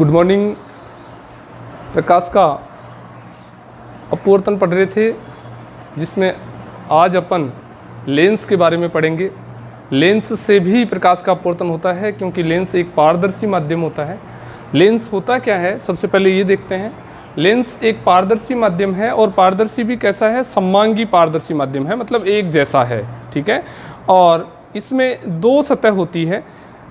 Good morning. प्रकाश का अपवर्तन पढ़ रहे थे, जिसमें आज अपन लेंस के बारे में पढ़ेंगे। लेंस से भी प्रकाश का अपवर्तन होता है, क्योंकि लेंस एक पारदर्शी माध्यम होता है। लेंस होता क्या है, सबसे पहले ये देखते हैं। लेंस एक पारदर्शी माध्यम है, और पारदर्शी भी कैसा है, सममांगी पारदर्शी माध्यम है, मतलब एक जैसा है, ठीक है। और इसमें दो सतह होती है,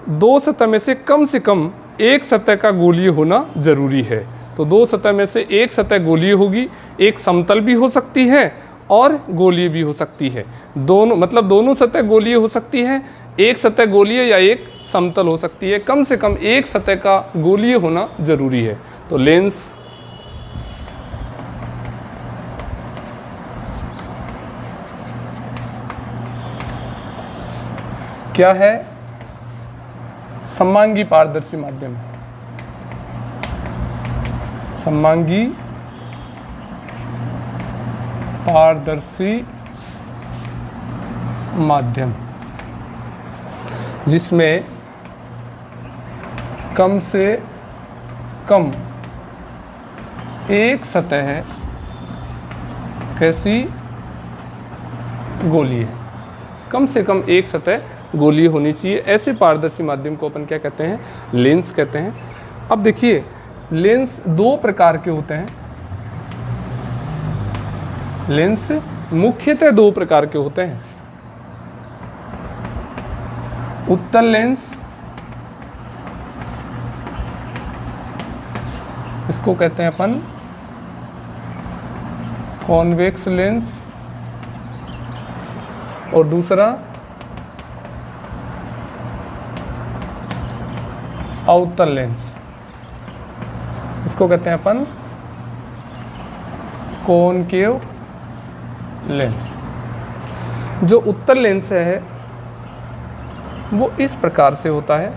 दो सतह में से कम एक सतह का गोलीय होना जरूरी है। तो दो सतह में से एक सतह गोलीय होगी, एक समतल भी हो सकती है और गोलीय भी हो सकती है। दोनों मतलब दोनों सतह गोलीय हो सकती है, एक सतह गोलीय या एक समतल हो सकती है। कम से कम एक सतह का गोलीय होना जरूरी है। तो लेंस क्या है, सममांगी पारदर्शी माध्यम। सममांगी पारदर्शी माध्यम, जिसमें कम से कम एक सतह है कैसी, गोलीय। कम से कम एक सतह गोलीय होनी चाहिए। ऐसे पारदर्शी माध्यम को अपन क्या कहते हैं, लेंस कहते हैं। अब देखिए, लेंस दो प्रकार के होते हैं। लेंस मुख्यतः दो प्रकार के होते हैं। उत्तल लेंस, इसको कहते हैं अपन कॉन्वेक्स लेंस, और दूसरा अवतल लेंस, इसको कहते हैं अपन कॉनकेव लेंस। जो उत्तल लेंस है वो इस प्रकार से होता है।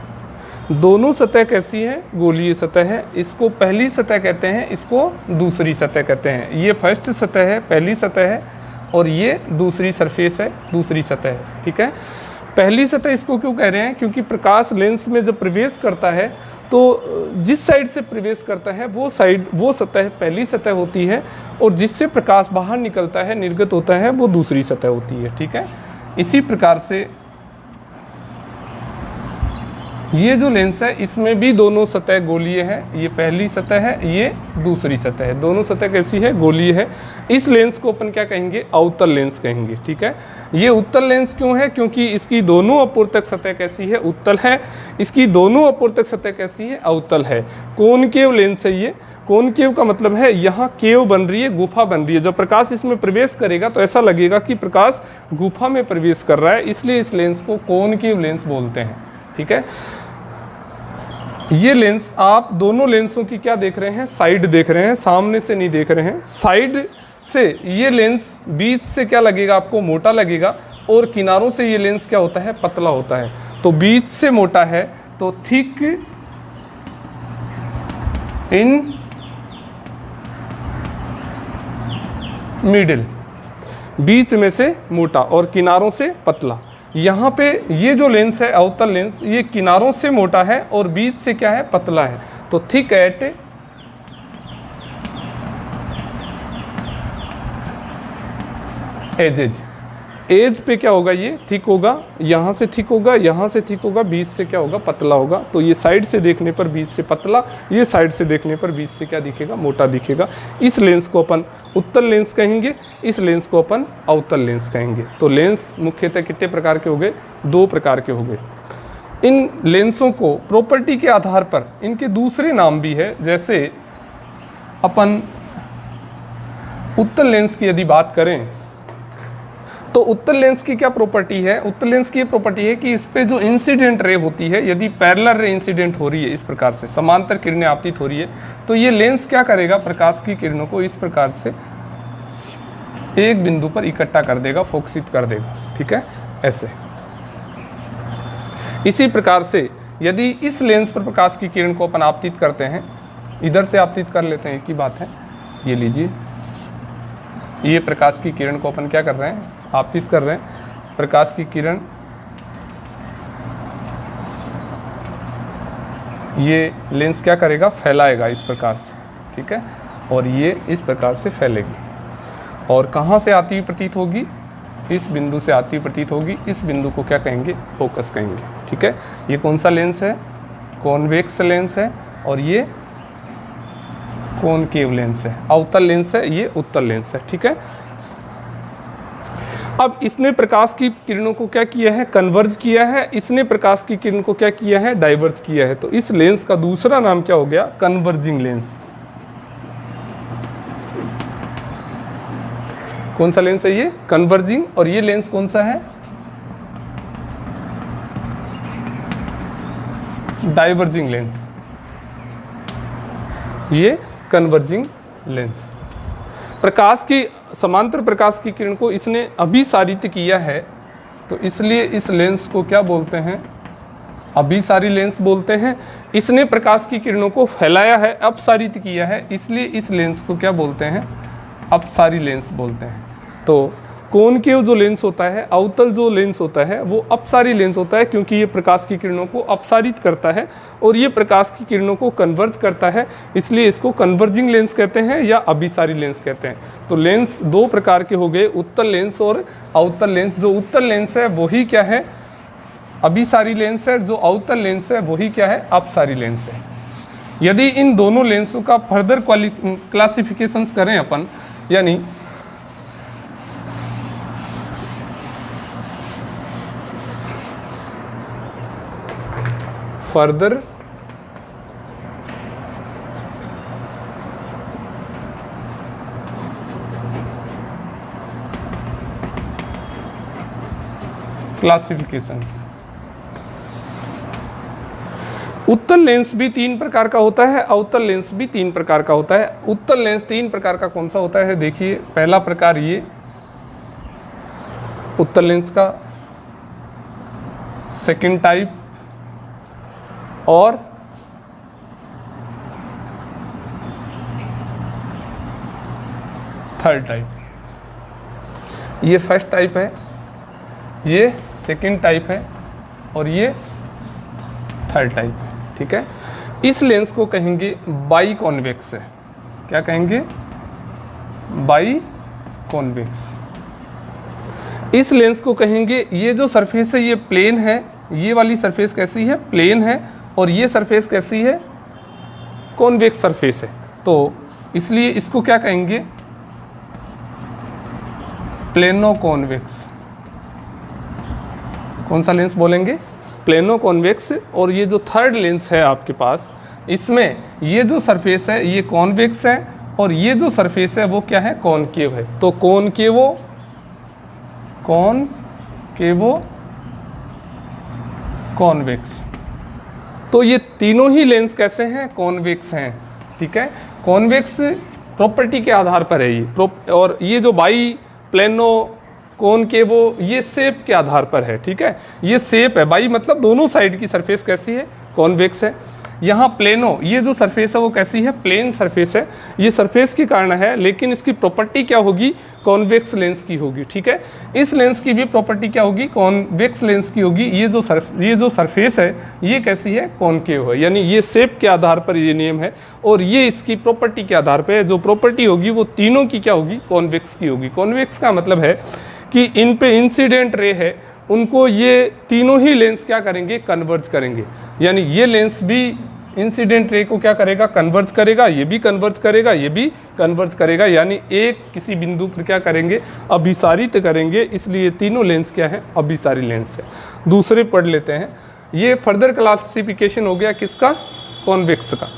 दोनों सतह कैसी है, गोलीय सतह है। इसको पहली सतह कहते हैं, इसको दूसरी सतह कहते हैं। ये फर्स्ट सतह है, पहली सतह है, और ये दूसरी सरफेस है, दूसरी सतह है, ठीक है। पहली सतह इसको क्यों कह रहे हैं, क्योंकि प्रकाश लेंस में जब प्रवेश करता है तो जिस साइड से प्रवेश करता है वो सतह पहली सतह होती है, और जिससे प्रकाश बाहर निकलता है, निर्गत होता है, वो दूसरी सतह होती है, ठीक है। इसी प्रकार से ये जो लेंस है, इसमें भी दोनों सतह गोलीय है। ये पहली सतह है, ये दूसरी सतह है। दोनों सतह कैसी है, गोलीय है। इस लेंस को अपन क्या कहेंगे, अवतल लेंस कहेंगे, ठीक है। ये उत्तल लेंस क्यों है, क्योंकि इसकी दोनों अपवर्तक सतह कैसी है, उत्तल है। इसकी दोनों अपवर्तक सतह कैसी है, अवतल है। कॉनकेव लेंस है ये। कॉनकेव का मतलब है यहाँ केव बन रही है, गुफा बन रही है। जब प्रकाश इसमें प्रवेश करेगा तो ऐसा लगेगा कि प्रकाश गुफा में प्रवेश कर रहा है, इसलिए इस लेंस को कॉनकेव लेंस बोलते हैं, ठीक है। ये लेंस, आप दोनों लेंसों की क्या देख रहे हैं, साइड देख रहे हैं, सामने से नहीं देख रहे हैं। साइड से ये लेंस बीच से क्या लगेगा आपको, मोटा लगेगा, और किनारों से ये लेंस क्या होता है, पतला होता है। तो बीच से मोटा है तो थिक इन मिडिल, बीच में से मोटा और किनारों से पतला। यहाँ पे ये जो लेंस है, अवतल लेंस, ये किनारों से मोटा है और बीच से क्या है, पतला है। तो थिक एट एजेज। एज पे क्या होगा, ये थिक होगा, यहाँ से थिक होगा, यहाँ से थिक होगा, बीच से क्या होगा, पतला होगा। तो ये साइड से देखने पर बीच से पतला, ये साइड से देखने पर बीच से क्या दिखेगा, मोटा दिखेगा। इस लेंस को अपन उत्तल लेंस कहेंगे, इस लेंस को अपन अवतल लेंस कहेंगे। तो लेंस मुख्यतः कितने प्रकार के हो गए, दो प्रकार के हो गए। इन लेंसों को प्रॉपर्टी के आधार पर इनके दूसरे नाम भी है। जैसे अपन उत्तल लेंस की यदि बात करें तो उत्तल लेंस की क्या प्रॉपर्टी है, उत्तल लेंस की ये प्रॉपर्टी है कि इस पे जो इंसिडेंट रे होती है, यदि पैरेलल रे इंसिडेंट हो रही है, इस प्रकार से समांतर किरणें आपतित हो रही है, तो ये लेंस क्या करेगा, प्रकाश की किरणों को इस प्रकार से एक बिंदु पर इकट्ठा कर देगा, फोकसित कर देगा, ठीक है, ऐसे। इसी प्रकार से यदि इस लेंस पर प्रकाश की किरण को अपन आपतित करते हैं, इधर से आपतित कर लेते हैं, एक ही बात है। ये लीजिए, ये प्रकाश की किरण को अपन क्या कर रहे हैं, आपतित कर रहे हैं। प्रकाश की किरण ये लेंस क्या करेगा, फैलाएगा इस प्रकार से, ठीक है, और ये इस प्रकार से फैलेगी और कहाँ से आती हुई प्रतीत होगी, इस बिंदु से आती हुई प्रतीत होगी। इस बिंदु को क्या कहेंगे, फोकस कहेंगे, ठीक है। ये कौन सा लेंस है, कॉन्वेक्स लेंस है, और ये कॉनकेव लेंस है, अवतल लेंस है, ये उत्तल लेंस है, ठीक है। अब इसने प्रकाश की किरणों को क्या किया है, कन्वर्ज किया है, इसने प्रकाश की किरण को क्या किया है, डाइवर्ज किया है। तो इस लेंस का दूसरा नाम क्या हो गया, कन्वर्जिंग लेंस। कौन सा लेंस है ये, कन्वर्जिंग, और ये लेंस कौन सा है, डाइवर्जिंग लेंस। ये कन्वर्जिंग लेंस। प्रकाश की समांतर प्रकाश की किरण को इसने अभिसारित किया है, तो इसलिए इस लेंस को क्या बोलते हैं, अभिसारी लेंस बोलते हैं। इसने प्रकाश की किरणों को फैलाया है, अपसारित किया है, इसलिए इस लेंस को क्या बोलते हैं, अपसारी लेंस बोलते हैं। तो कॉनकेव जो लेंस होता है, अवतल जो लेंस होता है, वो अपसारी लेंस होता है, क्योंकि ये प्रकाश की किरणों को अपसारित करता है और ये प्रकाश की किरणों को कन्वर्ज करता है, इसलिए इसको कन्वर्जिंग लेंस कहते हैं या अभिसारी लेंस कहते हैं। तो लेंस दो प्रकार के हो गए, उत्तल लेंस और अवतल लेंस। जो उत्तल लेंस है वही क्या है, अभिसारी लेंस है, जो अवतल लेंस है वही क्या है, अपसारी लेंस है। यदि इन दोनों लेंसों का फर्दर क्लासिफिकेशंस करें अपन, यानी फर्दर क्लासिफिकेशंस। उत्तल लेंस भी तीन प्रकार का होता है, अवतल लेंस भी तीन प्रकार का होता है। उत्तल लेंस तीन प्रकार का कौन सा होता है, देखिए, पहला प्रकार ये उत्तल लेंस का, सेकंड टाइप और थर्ड टाइप। ये फर्स्ट टाइप है, ये सेकंड टाइप है और ये थर्ड टाइप है, ठीक है। इस लेंस को कहेंगे बाई कॉन्वेक्स है। क्या कहेंगे, बाई कॉन्वेक्स। इस लेंस को कहेंगे, ये जो सरफेस है ये प्लेन है, ये वाली सरफेस कैसी है, प्लेन है, और ये सरफेस कैसी है, कॉन्वेक्स सरफेस है। तो इसलिए इसको क्या कहेंगे, प्लेनो कॉन्वेक्स। कौन सा लेंस बोलेंगे, प्लेनो कॉन्वेक्स। और ये जो थर्ड लेंस है आपके पास, इसमें ये जो सरफेस है ये कॉन्वेक्स है और ये जो सरफेस है वो क्या है, कॉनकेव है। तो कॉनकेवो कॉन्वेक्स। तो ये तीनों ही लेंस कैसे हैं, कॉन्वेक्स हैं, ठीक है। कॉन्वेक्स प्रॉपर्टी के आधार पर है ये, और ये जो बाई, प्लेनो, कॉनकेवो, ये शेप के आधार पर है, ठीक है। ये शेप है, बाई मतलब दोनों साइड की सरफेस कैसी है, कॉन्वेक्स है। यहाँ प्लेनो, ये जो सरफेस है वो कैसी है, प्लेन सरफेस है। ये सरफेस के कारण है, लेकिन इसकी प्रॉपर्टी क्या होगी, कॉन्वेक्स लेंस की होगी, ठीक है। इस लेंस की भी प्रॉपर्टी क्या होगी, कॉन्वेक्स लेंस की होगी। ये जो सरफेस है ये कैसी है, कॉनकेव है, यानी ये शेप के आधार पर ये नेम है, और ये इसकी प्रॉपर्टी के आधार पर जो प्रॉपर्टी होगी वो तीनों की क्या होगी, कॉन्वेक्स की होगी। कॉन्वेक्स का मतलब है कि इन पे इंसिडेंट रे है, उनको ये तीनों ही लेंस क्या करेंगे, कन्वर्ज करेंगे। यानी ये लेंस भी इंसिडेंट रे को क्या करेगा, कन्वर्ज करेगा, ये भी कन्वर्ज करेगा, ये भी कन्वर्ज करेगा, यानी एक किसी बिंदु पर क्या करेंगे, अभिसारित करेंगे। इसलिए तीनों लेंस क्या है, अभिसारी लेंस है। दूसरे पढ़ लेते हैं। ये फर्दर क्लासिफिकेशन हो गया किसका, कॉन्वेक्स का।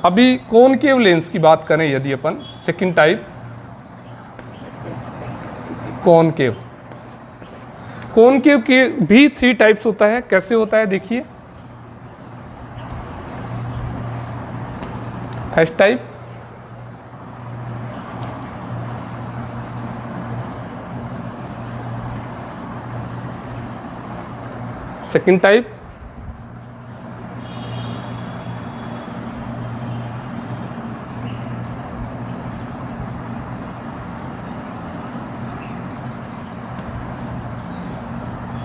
अभी कॉनकेव लेंस की बात करें यदि अपन, सेकंड टाइप कॉनकेव। कॉनकेव के भी 3 टाइप्स होता है। कैसे होता है देखिए, फर्स्ट टाइप, सेकंड टाइप,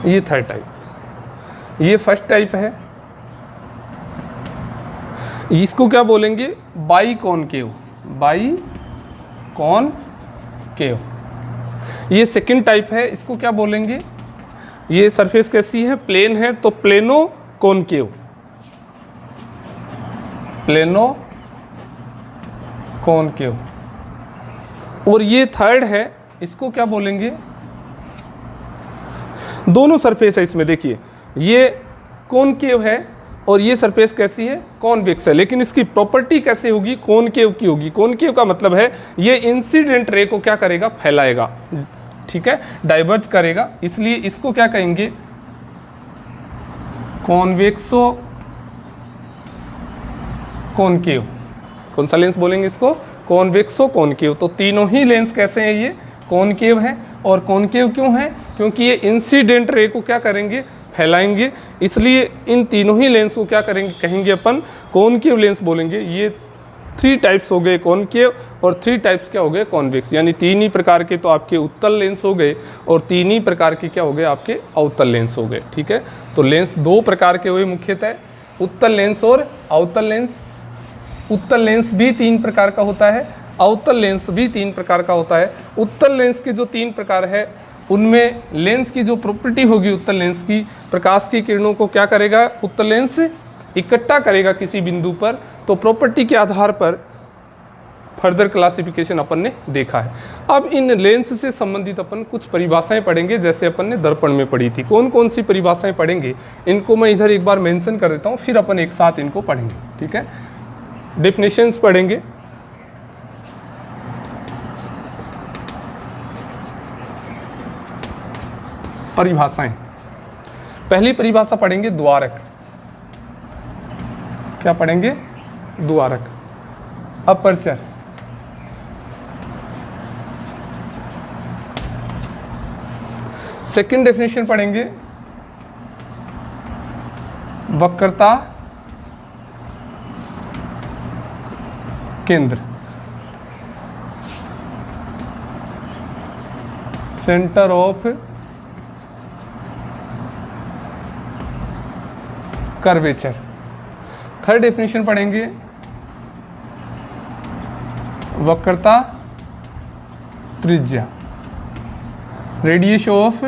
ये थर्ड टाइप। ये फर्स्ट टाइप है, इसको क्या बोलेंगे, बाई कॉनकेव, बाई कॉनकेव। ये सेकंड टाइप है, इसको क्या बोलेंगे, ये सरफेस कैसी है, प्लेन है, तो प्लेनो कॉनकेव, प्लेनो कॉनकेव। और ये थर्ड है, इसको क्या बोलेंगे, दोनों सरफेस है इसमें, देखिए ये कॉनकेव है और ये सरफेस कैसी है, कॉन्वेक्स है, लेकिन इसकी प्रॉपर्टी कैसे होगी, कॉनकेव की होगी। कॉनकेव का मतलब है ये इंसिडेंट रे को क्या करेगा, फैलाएगा, ठीक है, डाइवर्ज करेगा, इसलिए इसको क्या कहेंगे, कॉन्वेक्सो कॉनकेव। कौन सा लेंस बोलेंगे इसको, कॉन्वेक्सो कॉनकेव। तो तीनों ही लेंस कैसे हैं, ये कॉनकेव है। और कॉनकेव क्यों है, क्योंकि ये इंसिडेंट रे को क्या करेंगे, फैलाएंगे, इसलिए इन तीनों ही लेंस को क्या करेंगे, कहेंगे अपन कॉनकेव लेंस बोलेंगे। ये 3 टाइप्स हो गए कॉनकेव और 3 टाइप्स क्या हो गए, कॉन्वेक्स, यानी 3 ही प्रकार के तो आपके उत्तल लेंस हो गए और 3 ही प्रकार के क्या हो गए, आपके अवतल लेंस हो गए, ठीक है। तो लेंस 2 प्रकार के हुए मुख्यतः, उत्तल लेंस और अवतल लेंस। उत्तल लेंस भी 3 प्रकार का होता है, अवतल लेंस भी 3 प्रकार का होता है। उत्तल लेंस के जो 3 प्रकार है, उनमें लेंस की जो प्रॉपर्टी होगी उत्तल लेंस की, प्रकाश की किरणों को क्या करेगा, उत्तल लेंस इकट्ठा करेगा किसी बिंदु पर, तो प्रॉपर्टी के आधार पर फर्दर क्लासिफिकेशन अपन ने देखा है। अब इन लेंस से संबंधित अपन कुछ परिभाषाएं पढ़ेंगे, जैसे अपन ने दर्पण में पढ़ी थी। कौन कौन सी परिभाषाएं पढ़ेंगे, इनको मैं इधर एक बार मेंशन कर देता हूँ, फिर अपन एक साथ इनको पढ़ेंगे, ठीक है। डेफिनेशंस पढ़ेंगे, परिभाषाएं। पहली परिभाषा पढ़ेंगे द्वारक, क्या पढ़ेंगे, द्वारक, अपर्चर। सेकंड डेफिनेशन पढ़ेंगे वक्रता केंद्र, centre of curvature. Third definition पढ़ेंगे वक्रता त्रिज्या, radius of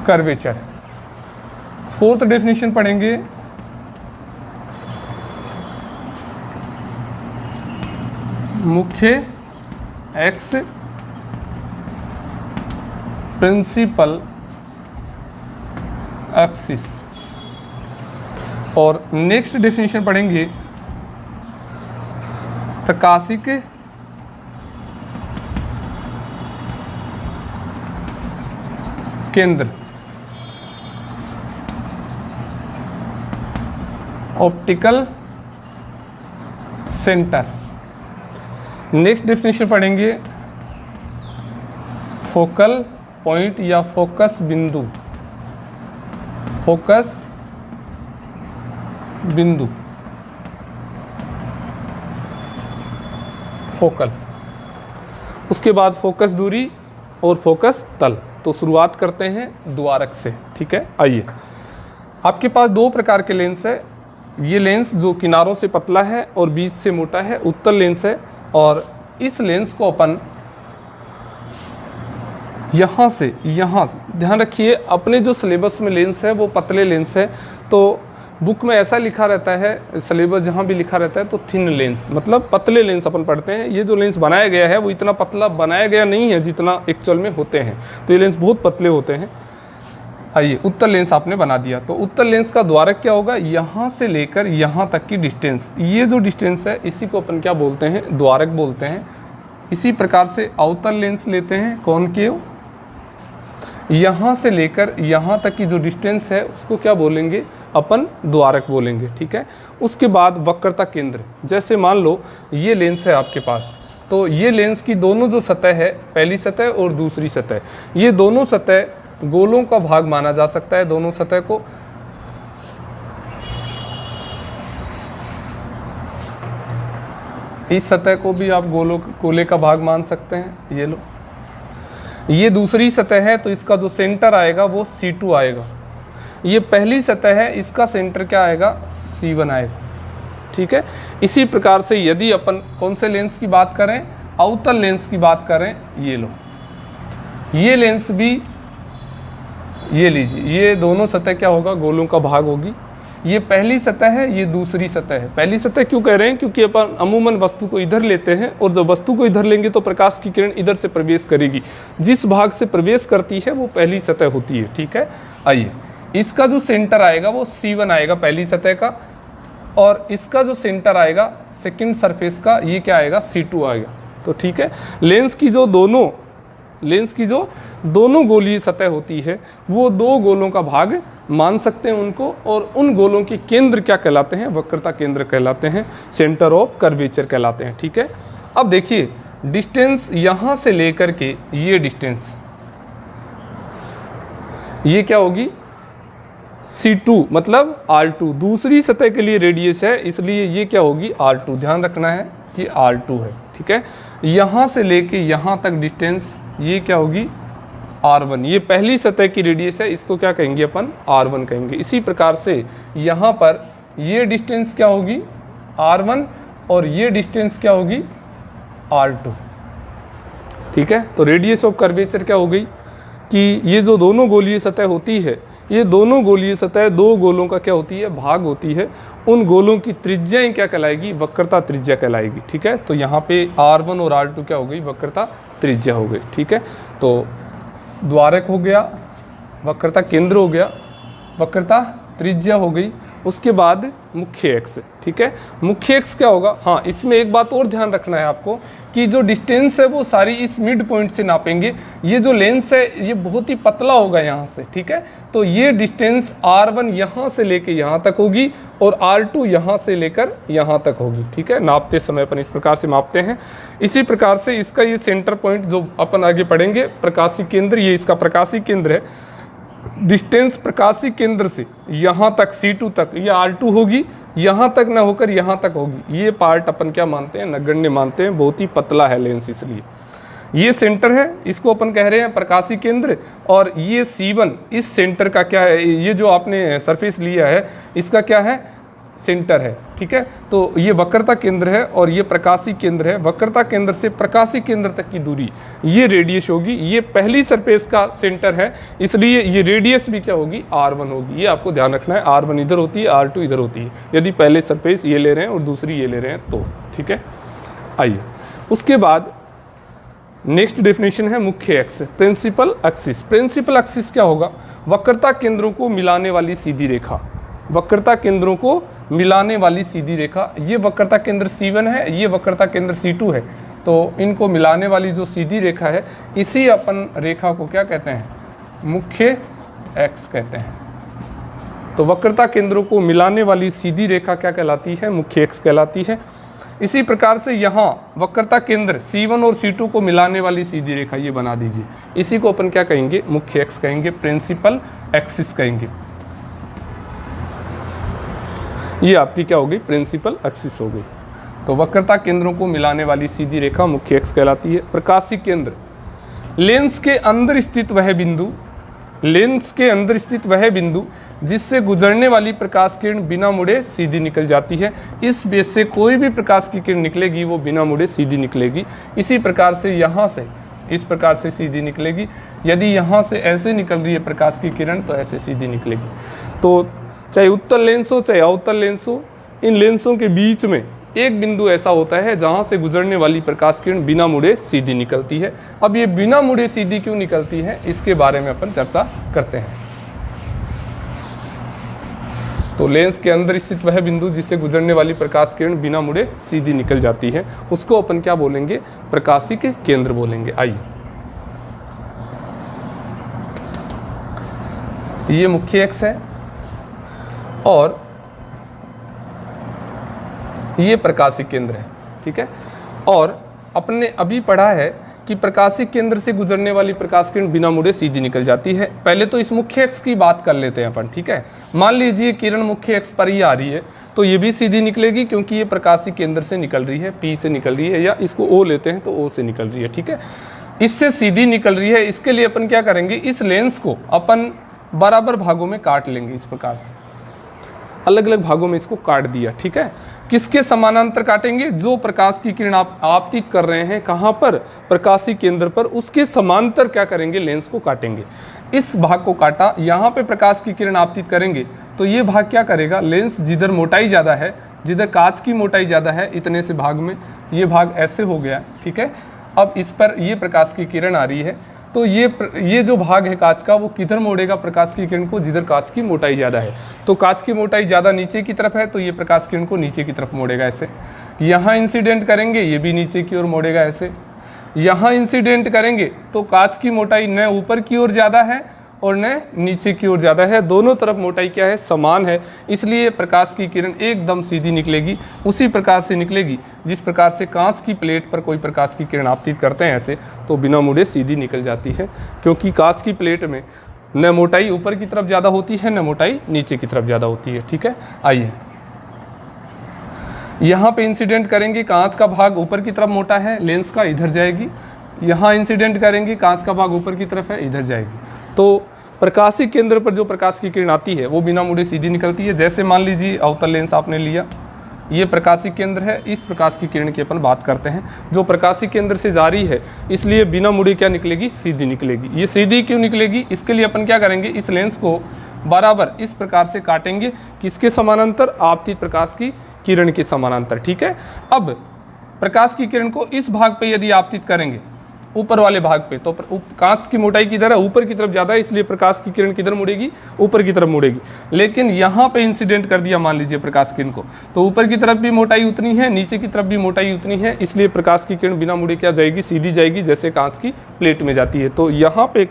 curvature. Fourth definition पढ़ेंगे मुख्य एक्स प्रिंसिपल एक्सिस। और नेक्स्ट डेफिनेशन पढ़ेंगे प्रकाशिक केंद्र, ऑप्टिकल सेंटर। नेक्स्ट डेफिनेशन पढ़ेंगे फोकल पॉइंट या फोकस बिंदु, फोकस बिंदु, फोकल। उसके बाद फोकस दूरी और फोकस तल। तो शुरुआत करते हैं द्वारक से, ठीक है। आइए, आपके पास 2 प्रकार के लेंस है। ये लेंस जो किनारों से पतला है और बीच से मोटा है, उत्तल लेंस है। और इस लेंस को अपन यहाँ से यहाँ, ध्यान रखिए अपने जो सिलेबस में लेंस है वो पतले लेंस है, तो बुक में ऐसा लिखा रहता है, सिलेबस जहाँ भी लिखा रहता है तो थिन लेंस, मतलब पतले लेंस अपन पढ़ते हैं। ये जो लेंस बनाया गया है वो इतना पतला बनाया गया नहीं है जितना एक्चुअल में होते हैं, तो ये लेंस बहुत पतले होते हैं। आइए, उत्तल लेंस आपने बना दिया, तो उत्तल लेंस का द्वारक क्या होगा, यहाँ से लेकर यहाँ तक की डिस्टेंस, ये जो डिस्टेंस है इसी को अपन क्या बोलते हैं, द्वारक बोलते हैं। इसी प्रकार से अवतल लेंस लेते हैं कॉनकेव, यहाँ से लेकर यहाँ तक की जो डिस्टेंस है उसको क्या बोलेंगे, अपन द्वारक बोलेंगे, ठीक है। उसके बाद वक्रता केंद्र, जैसे मान लो ये लेंस है आपके पास, तो ये लेंस की दोनों जो सतह है, पहली सतह और दूसरी सतह, ये दोनों सतह गोलों का भाग माना जा सकता है। दोनों सतह को इस सतह को भी आप गोले का भाग मान सकते हैं। ये लो, ये दूसरी सतह है तो इसका जो सेंटर आएगा वो C2 आएगा। ये पहली सतह है, इसका सेंटर क्या आएगा, C1 आएगा। ठीक है, इसी प्रकार से यदि अपन कौन से लेंस की बात करें, अवतल लेंस की बात करें, ये लो, ये लेंस भी ये लीजिए, ये दोनों सतह क्या होगा, गोलों का भाग होगी। ये पहली सतह है, ये दूसरी सतह है। पहली सतह क्यों कह रहे हैं, क्योंकि अपन अमूमन वस्तु को इधर लेते हैं और जब वस्तु को इधर लेंगे तो प्रकाश की किरण इधर से प्रवेश करेगी, जिस भाग से प्रवेश करती है वो पहली सतह होती है। ठीक है, आइए, इसका जो सेंटर आएगा वो C1 आएगा पहली सतह का, और इसका जो सेंटर आएगा सेकंड सरफेस का, ये क्या आएगा, C2 आएगा। तो ठीक है, लेंस की जो दोनों गोलीय सतह होती है वो दो गोलों का भाग मान सकते हैं उनको, और उन गोलों के केंद्र क्या कहलाते हैं, वक्रता केंद्र कहलाते हैं, सेंटर ऑफ कर्वेचर कहलाते हैं। ठीक है, अब देखिए डिस्टेंस यहाँ से लेकर के ये डिस्टेंस, ये क्या होगी, C2 मतलब R2, दूसरी सतह के लिए रेडियस है, इसलिए ये क्या होगी, R2। ध्यान रखना है ये R2 है। ठीक है, यहाँ से लेके यहाँ तक डिस्टेंस ये क्या होगी, R1। ये पहली सतह की रेडियस है, इसको क्या कहेंगे अपन, R1 कहेंगे। इसी प्रकार से यहाँ पर ये डिस्टेंस क्या होगी, R1, और ये डिस्टेंस क्या होगी, R2। ठीक है, तो रेडियस ऑफ कर्वेचर क्या हो गई कि ये जो दोनों गोलीय सतह होती है, ये दोनों गोलीय सतह दो गोलों का क्या होती है, भाग होती है। उन गोलों की त्रिज्याएं क्या कहलाएगी, वक्रता त्रिज्या कहलाएगी। ठीक है, तो यहाँ पे R1 और R2 क्या हो गई, वक्रता त्रिज्या हो गई। ठीक है, तो द्वारक हो गया, वक्रता केंद्र हो गया, वक्रता त्रिज्या हो गई। उसके बाद मुख्य एक्स। ठीक है, मुख्य एक्स क्या होगा, हाँ इसमें एक बात और ध्यान रखना है आपको कि जो डिस्टेंस है वो सारी इस मिड पॉइंट से नापेंगे। ये जो लेंस है ये बहुत ही पतला होगा यहाँ से। ठीक है, तो ये डिस्टेंस R1 यहाँ से लेके यहाँ तक होगी और R2 यहाँ से लेकर यहाँ तक होगी। ठीक है, नापते समय अपन इस प्रकार से मापते हैं। इसी प्रकार से इसका ये सेंटर पॉइंट जो अपन आगे पढ़ेंगे, प्रकाशी केंद्र, ये इसका प्रकाशी केंद्र है। डिस्टेंस प्रकाशी केंद्र से यहाँ तक C2 तक ये R2 होगी, यहाँ तक ना होकर यहाँ तक होगी। ये पार्ट अपन क्या मानते हैं, नगण्य मानते हैं, बहुत ही पतला है लेंस, इसलिए ये सेंटर है, इसको अपन कह रहे हैं प्रकाशी केंद्र। और ये C1 इस सेंटर का क्या है, ये जो आपने सरफेस लिया है इसका क्या है, सेंटर है। ठीक है, तो ये वक्रता केंद्र है और ये प्रकाशी केंद्र है। वक्रता केंद्र से प्रकाशी केंद्र तक की दूरी ये रेडियस होगी। ये पहली सरफेस का सेंटर है, इसलिए ये रेडियस भी क्या होगी, R1 होगी। ये आपको ध्यान रखना है, R1 इधर होती है, R2 इधर होती है, यदि पहले सरफेस ये ले रहे हैं और दूसरी ये ले रहे हैं तो। ठीक है, आइए उसके बाद नेक्स्ट डेफिनेशन है मुख्य axis, principal axis. Principal axis क्या होगा, वक्रता केंद्रों को मिलाने वाली सीधी रेखा, वक्रता केंद्रों को मिलाने वाली सीधी रेखा। ये वक्रता केंद्र C1 है, ये वक्रता केंद्र C2 है, तो इनको मिलाने वाली जो सीधी रेखा है, इसी अपन रेखा को क्या कहते हैं, मुख्य एक्स कहते हैं। तो वक्रता केंद्रों को मिलाने वाली सीधी रेखा क्या कहलाती है, मुख्य एक्स कहलाती है। इसी प्रकार से यहाँ वक्रता केंद्र C1 और C2 को मिलाने वाली सीधी रेखा ये बना दीजिए, इसी को अपन क्या कहेंगे, मुख्य एक्स कहेंगे, प्रिंसिपल एक्सिस कहेंगे। ये आपकी क्या हो गई, प्रिंसिपल एक्सिस हो गई। तो वक्रता केंद्रों को मिलाने वाली सीधी रेखा मुख्य एक्स कहलाती है। प्रकाशी केंद्र, लेंस के अंदर स्थित वह बिंदु, लेंस के अंदर स्थित वह बिंदु जिससे गुजरने वाली प्रकाश किरण बिना मुड़े सीधी निकल जाती है। इस बेस से कोई भी प्रकाश की किरण निकलेगी वो बिना मुड़े सीधी निकलेगी। इसी प्रकार से यहाँ से इस प्रकार से सीधी निकलेगी। यदि यहाँ से ऐसे निकल रही है प्रकाश की किरण तो ऐसे सीधी निकलेगी। तो चाहे उत्तल लेंस हो चाहे अवतल लेंस हो, इन लेंसों के बीच में एक बिंदु ऐसा होता है जहाँ से गुजरने वाली प्रकाश किरण बिना मुड़े सीधी निकलती है। अब ये बिना मुड़े सीधी क्यों निकलती है, इसके बारे में अपन चर्चा करते हैं। तो लेंस के अंदर स्थित वह बिंदु जिससे गुजरने वाली प्रकाश किरण बिना मुड़े सीधी निकल जाती है, उसको अपन क्या बोलेंगे, प्रकाशी के केंद्र बोलेंगे। आइए, ये मुख्य एक्स है और ये प्रकाशी केंद्र है। ठीक है, और अपने अभी पढ़ा है कि प्रकाशी केंद्र से गुजरने वाली प्रकाश किरण बिना मुड़े सीधी निकल जाती है। पहले तो इस मुख्य एक्स की बात कर लेते हैं अपन। ठीक है, मान लीजिए किरण मुख्य एक्स पर ही आ रही है तो ये भी सीधी निकलेगी क्योंकि ये प्रकाशी केंद्र से निकल रही है, P से निकल रही है, या इसको O लेते हैं तो O से निकल रही है। ठीक है, इससे सीधी निकल रही है, इसके लिए अपन क्या करेंगे, इस लेंस को अपन बराबर भागों में काट लेंगे। इस प्रकार से अलग अलग भागों में इसको काट दिया, ठीक है। किसके समानांतर काटेंगे, जो प्रकाश की किरण आप आपतित कर रहे हैं कहाँ पर, प्रकाशीय केंद्र पर, उसके समांतर क्या करेंगे, लेंस को काटेंगे। इस भाग को काटा, यहाँ पे प्रकाश की किरण आपतित करेंगे तो ये भाग क्या करेगा, लेंस जिधर मोटाई ज़्यादा है, जिधर कांच की मोटाई ज़्यादा है, इतने से भाग में ये भाग ऐसे हो गया, ठीक है। अब इस पर ये प्रकाश की किरण आ रही है तो ये जो भाग है कांच का, वो किधर मोड़ेगा प्रकाश की किरण को, जिधर कांच की मोटाई ज़्यादा है। तो कांच की मोटाई ज़्यादा नीचे की तरफ है तो ये प्रकाश किरण को नीचे की तरफ मोड़ेगा ऐसे। यहाँ इंसिडेंट करेंगे, ये भी नीचे की ओर मोड़ेगा ऐसे। यहाँ इंसिडेंट करेंगे तो कांच की मोटाई न ऊपर की ओर ज़्यादा है और न नीचे की ओर ज़्यादा है, दोनों तरफ मोटाई क्या है, समान है, इसलिए प्रकाश की किरण एकदम सीधी निकलेगी, उसी प्रकार से निकलेगी जिस प्रकार से कांच की प्लेट पर कोई प्रकाश की किरण आपतित करते हैं ऐसे, तो बिना मुड़े सीधी निकल जाती है, क्योंकि कांच की प्लेट में न मोटाई ऊपर की तरफ ज़्यादा होती है, न मोटाई नीचे की तरफ ज़्यादा होती है, ठीक है। आइए यहाँ पे इंसिडेंट करेंगे, कांच का भाग ऊपर की तरफ मोटा है, लेंस का इधर जाएगी। यहाँ इंसिडेंट करेंगे, कांच का भाग ऊपर की तरफ है, इधर जाएगी। तो प्रकाशीय केंद्र पर जो प्रकाश की किरण आती है वो बिना मुड़े सीधी निकलती है। जैसे मान लीजिए अवतल लेंस आपने लिया, ये प्रकाशीय केंद्र है, इस प्रकाश की किरण की अपन बात करते हैं, जो प्रकाशीय केंद्र से जा रही है, इसलिए बिना मुड़े क्या निकलेगी, सीधी निकलेगी। ये सीधी क्यों निकलेगी, इसके लिए अपन क्या करेंगे, इस लेंस को बराबर इस प्रकार से काटेंगे, किसके समानांतर, आपतित प्रकाश की किरण के समानांतर, ठीक है। अब प्रकाश की किरण को इस भाग पे यदि आपतित करेंगे, ऊपर वाले भाग पे, तो कांच की मोटाई किधर है, ऊपर की तरफ ज़्यादा है, इसलिए प्रकाश की किरण किधर मुड़ेगी, ऊपर की तरफ मुड़ेगी। लेकिन यहाँ पे इंसिडेंट कर दिया मान लीजिए प्रकाश किरण को, तो ऊपर की तरफ भी मोटाई उतनी है, नीचे की तरफ भी मोटाई उतनी है, इसलिए प्रकाश की किरण बिना मुड़े क्या जाएगी, सीधी जाएगी, जैसे कांच की प्लेट में जाती है। तो यहाँ पे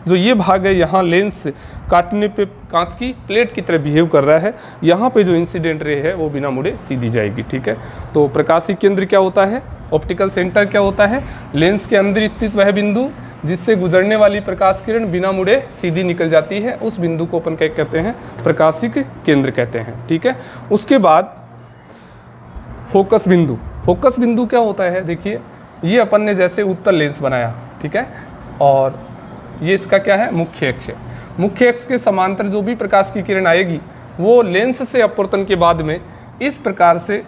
जो ये भाग है, यहाँ लेंस काटने पे कांच की प्लेट की तरह बिहेव कर रहा है, यहाँ पे जो इंसिडेंट रे है वो बिना मुड़े सीधी जाएगी, ठीक है। तो प्रकाशीय केंद्र क्या होता है, ऑप्टिकल सेंटर क्या होता है, लेंस के अंदर स्थित वह बिंदु जिससे गुजरने वाली प्रकाश किरण बिना मुड़े सीधी निकल जाती है, उस बिंदु को अपन क्या कहते हैं, प्रकाशिक केंद्र कहते हैं, ठीक है। उसके बाद फोकस बिंदु। फोकस बिंदु क्या होता है, देखिए ये अपन ने जैसे उत्तल लेंस बनाया, ठीक है, और ये इसका क्या है, मुख्य अक्ष है। मुख्य अक्ष के समांतर जो भी प्रकाश की किरण आएगी वो लेंस से अपवर्तन के बाद में इस प्रकार से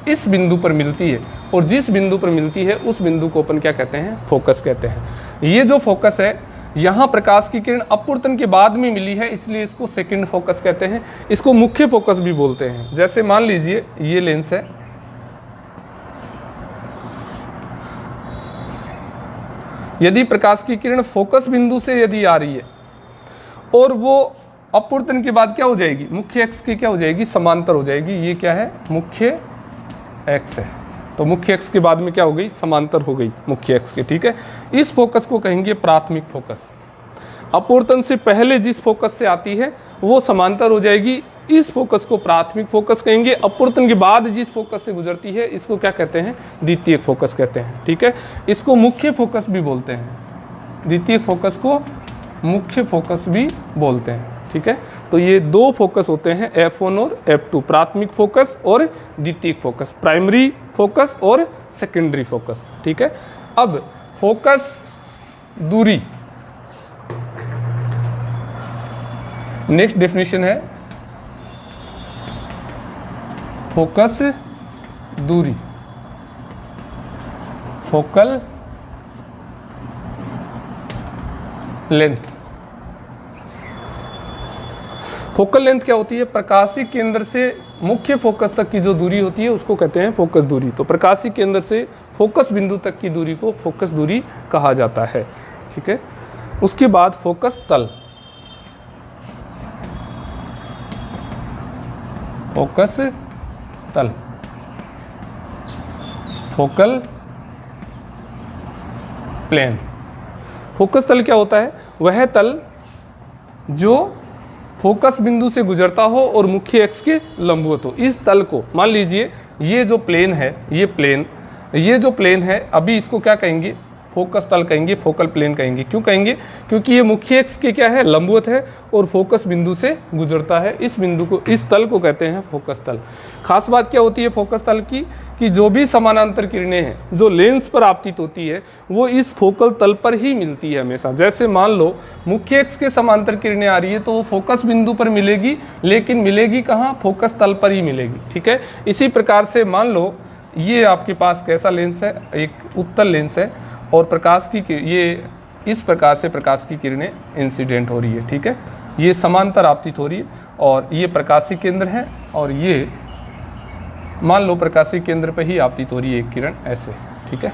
इस बिंदु पर मिलती है, और जिस बिंदु पर मिलती है उस बिंदु को अपन क्या कहते हैं, फोकस कहते हैं। ये जो फोकस है, यहाँ प्रकाश की किरण अपवर्तन के बाद में मिली है, इसलिए इसको सेकंड फोकस कहते हैं, इसको मुख्य फोकस भी बोलते हैं। जैसे मान लीजिए ये लेंस है, यदि प्रकाश की किरण फोकस बिंदु से यदि आ रही है और वो अपवर्तन के बाद क्या हो जाएगी, मुख्य अक्ष की क्या हो जाएगी, समांतर हो जाएगी। ये क्या है, मुख्य अक्ष है, तो मुख्य अक्ष के बाद में क्या हो गई, समांतर हो गई मुख्य अक्ष के, ठीक है। इस फोकस को कहेंगे प्राथमिक फोकस। अपवर्तन से पहले जिस फोकस से आती है वो समांतर हो जाएगी, इस फोकस को प्राथमिक फोकस कहेंगे। अपवर्तन के बाद जिस फोकस से गुजरती है इसको क्या कहते हैं, द्वितीयक फोकस कहते हैं, ठीक है। इसको मुख्य फोकस भी बोलते हैं, द्वितीयक फोकस को मुख्य फोकस भी बोलते हैं, ठीक है। तो ये दो फोकस होते हैं, F1 और F2, प्राथमिक फोकस और द्वितीयक फोकस, प्राइमरी फोकस और सेकेंडरी फोकस, ठीक है। अब फोकस दूरी, नेक्स्ट डेफिनेशन है फोकस दूरी, फोकल लेंथ। फोकल लेंथ क्या होती है, प्रकाशीय केंद्र से मुख्य फोकस तक की जो दूरी होती है उसको कहते हैं फोकस दूरी। तो प्रकाशीय केंद्र से फोकस बिंदु तक की दूरी को फोकस दूरी कहा जाता है, ठीक है। उसके बाद फोकस तल, फोकस तल, फोकल प्लेन। फोकस तल क्या होता है, वह तल जो फोकस बिंदु से गुजरता हो और मुख्य अक्ष के लंबवत हो। इस तल को मान लीजिए ये जो प्लेन है, ये जो प्लेन है, अभी इसको क्या कहेंगे, फोकस तल कहेंगे, फोकल प्लेन कहेंगे। क्यों कहेंगे? क्योंकि ये मुख्य अक्ष के क्या है, लंबवत है और फोकस बिंदु से गुजरता है। इस बिंदु को, इस तल को कहते हैं फोकस तल। खास बात क्या होती है फोकस तल की, कि जो भी समानांतर किरणें हैं जो लेंस पर आपतित होती है वो इस फोकल तल पर ही मिलती है हमेशा। जैसे मान लो मुख्य अक्ष के समांतर किरणें आ रही है तो वो फोकस बिंदु पर मिलेगी, लेकिन मिलेगी कहाँ? फोकस तल पर ही मिलेगी। ठीक है। इसी प्रकार से मान लो ये आपके पास कैसा लेंस है, एक उत्तल लेंस है और प्रकाश की ये इस प्रकार से प्रकाश की किरणें इंसिडेंट हो रही है। ठीक है। ये समांतर आपतित हो रही है और ये प्रकाशीय केंद्र है और ये मान लो प्रकाशीय केंद्र पे ही आपतित हो रही है एक किरण ऐसे। ठीक है।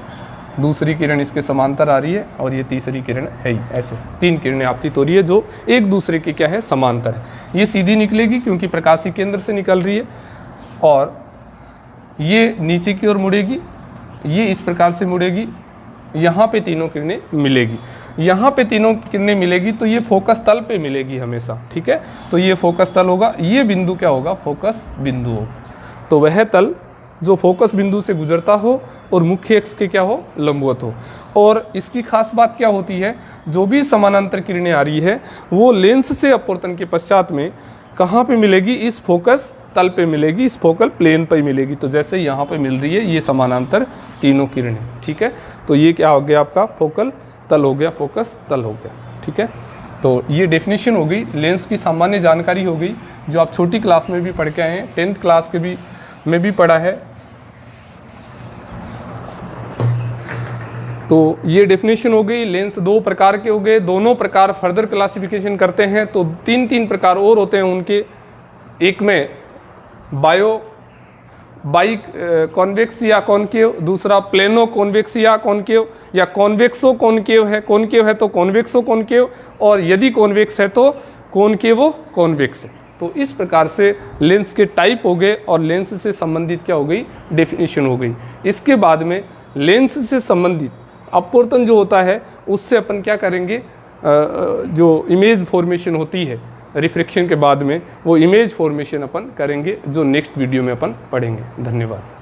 दूसरी किरण इसके समांतर आ रही है और ये तीसरी किरण है ही ऐसे। 3 किरणें आपतित हो रही है जो एक दूसरे के क्या है, समांतर है। ये सीधी निकलेगी क्योंकि प्रकाशीय केंद्र से निकल रही है और ये नीचे की ओर मुड़ेगी, ये इस प्रकार से मुड़ेगी, यहाँ पे तीनों किरणें मिलेगी। यहाँ पे तीनों किरणें मिलेगी तो ये फोकस तल पे मिलेगी हमेशा। ठीक है। तो ये फोकस तल होगा, ये बिंदु क्या होगा? फोकस बिंदु होगा। तो वह तल जो फोकस बिंदु से गुजरता हो और मुख्य अक्ष के क्या हो, लंबवत हो। और इसकी खास बात क्या होती है, जो भी समानांतर किरणें आ रही है वो लेंस से अपवर्तन के पश्चात में कहाँ पे मिलेगी? इस फोकस तल पे मिलेगी, इस फोकल प्लेन पे मिलेगी। तो जैसे यहाँ पे मिल रही है ये समानांतर तीनों किरणें। ठीक है। तो ये क्या हो गया आपका? फोकल तल हो गया, फोकस तल हो गया। ठीक है। तो ये डेफिनेशन हो गई, लेंस की सामान्य जानकारी हो गई जो आप छोटी क्लास में भी पढ़ के आए हैं, 10th क्लास के भी में भी पढ़ा है। तो ये डेफिनेशन हो गई। लेंस 2 प्रकार के हो गए, दोनों प्रकार फर्दर क्लासिफिकेशन करते हैं तो 3 प्रकार और होते हैं उनके। एक में बाई कॉन्वेक्स या कॉनकेव, दूसरा प्लेनो कॉन्वेक्स या कॉनकेव, या कॉन्वेक्सो कॉनकेव है, कॉनकेव है तो कॉन्वेक्सो कॉनकेव, और यदि कॉन्वेक्स है तो कॉनकेवो कॉन्वेक्स। तो इस प्रकार से लेंस के टाइप हो गए और लेंस से संबंधित क्या हो गई? डेफिनेशन हो गई। इसके बाद में लेंस से संबंधित अपवर्तन जो होता है उससे अपन क्या करेंगे, जो इमेज फॉर्मेशन होती है रिफ्रैक्शन के बाद में, वो इमेज फॉर्मेशन अपन करेंगे जो नेक्स्ट वीडियो में अपन पढ़ेंगे। धन्यवाद।